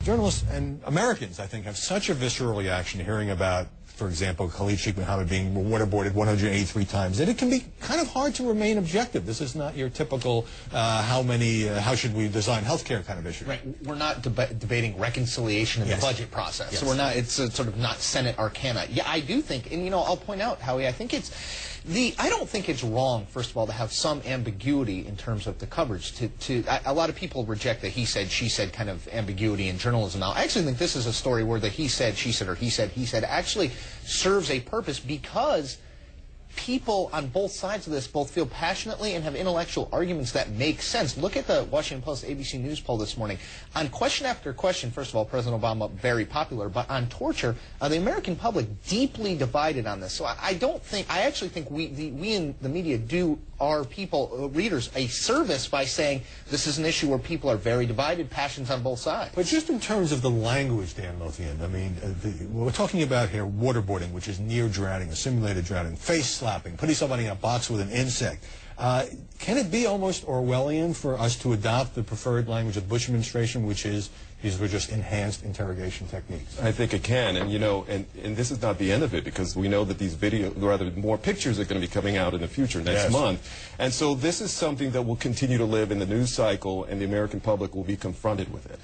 journalists and Americans, I think, have such a visceral reaction to hearing about, for example, Khalid Sheikh Mohammed being waterboarded 183 times, that it can be kind of hard to remain objective. This is not your typical how should we design healthcare kind of issue. Right. We're not debating reconciliation in the budget process. Yes. So we're not. It's a sort of not Senate arcana. Yeah, I do think, and I'll point out, Howie, I think I don't think it's wrong, first of all, to have some ambiguity in terms of the coverage. A lot of people reject the he said, she said kind of ambiguity in journalism now. I actually think this is a story where the he said, she said, or he said actually serves a purpose, because people on both sides of this both feel passionately and have intellectual arguments that make sense. Look at the Washington Post ABC News poll this morning. On question after question, first of all, President Obama very popular, but on torture, the American public deeply divided on this. So I actually think we in the media do our people, readers, a service by saying this is an issue where people are very divided, passions on both sides. But just in terms of the language, Dan Lothian, I mean, we're talking about here waterboarding, which is near drowning, a simulated drowning, face slapping, putting somebody in a box with an insect. Can it be almost Orwellian for us to adopt the preferred language of the Bush administration, which is these were just enhanced interrogation techniques? I think it can, and and this is not the end of it, because we know that these more pictures are going to be coming out in the future next month, and so this is something that will continue to live in the news cycle, and the American public will be confronted with it,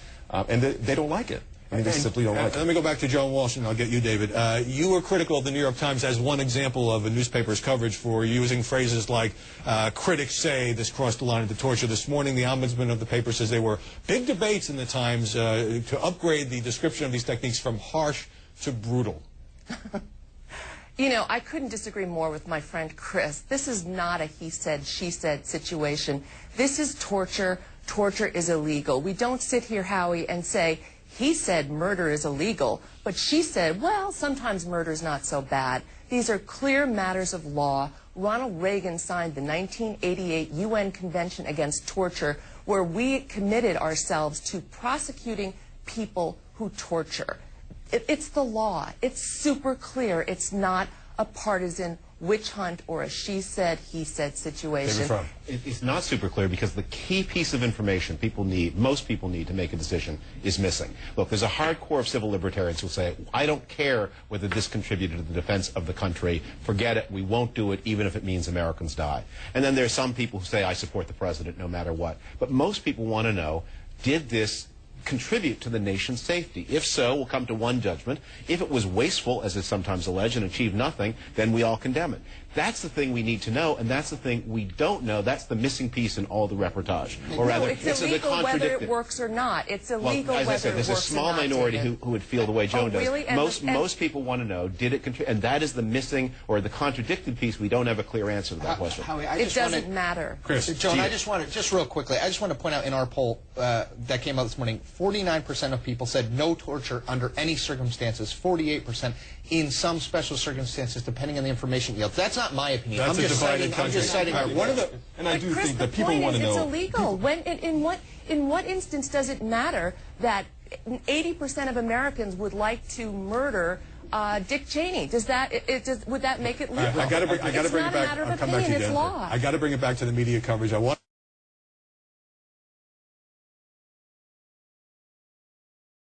and they don't like it. I mean, they simply don't like it. Let me go back to Joan Walsh, and I'll get you, David. You were critical of the New York Times as one example of a newspaper's coverage for using phrases like, critics say this crossed the line into torture. This morning, the ombudsman of the paper says there were big debates in the Times to upgrade the description of these techniques from harsh to brutal. I couldn't disagree more with my friend Chris. This is not a he said, she said situation. This is torture. Torture is illegal. We don't sit here, Howie, and say, he said murder is illegal, but she said, well, sometimes murder's not so bad. These are clear matters of law. Ronald Reagan signed the 1988 UN Convention Against Torture, where we committed ourselves to prosecuting people who torture. It's the law. It's super clear. It's not a partisan witch hunt or a she said, he said situation. It's not super clear, because the key piece of information most people need to make a decision is missing. Look, there's a hard core of civil libertarians who say, I don't care whether this contributed to the defense of the country. Forget it. We won't do it, even if it means Americans die. And then there's some people who say, I support the president no matter what. But most people want to know, did this contribute to the nation's safety? If so, we'll come to one judgment. If it was wasteful, as is sometimes alleged, and achieved nothing, then we all condemn it. That's the thing we need to know, and that's the thing we don't know. That's the missing piece in all the reportage. Or rather, it's illegal whether it works or not. It's illegal whether it works or not. As I said, there's a small minority who would feel the way Joan does. Really? Most people want to know, did it contribute? And that is the missing or the contradicted piece. We don't have a clear answer to that question. Howie, it doesn't matter. Chris, Joan, just real quickly, I just want to point out in our poll that came out this morning, 49% of people said no torture under any circumstances, 48% in some special circumstances, depending on the information yield. That's not my opinion. That's I'm just citing and I do Chris, think that people want to know. It's illegal. In what instance does it matter that 80% of Americans would like to murder Dick Cheney? Would that make it legal? I got to bring it back. It's not a matter of opinion. It's law. I got to bring it back to the media coverage.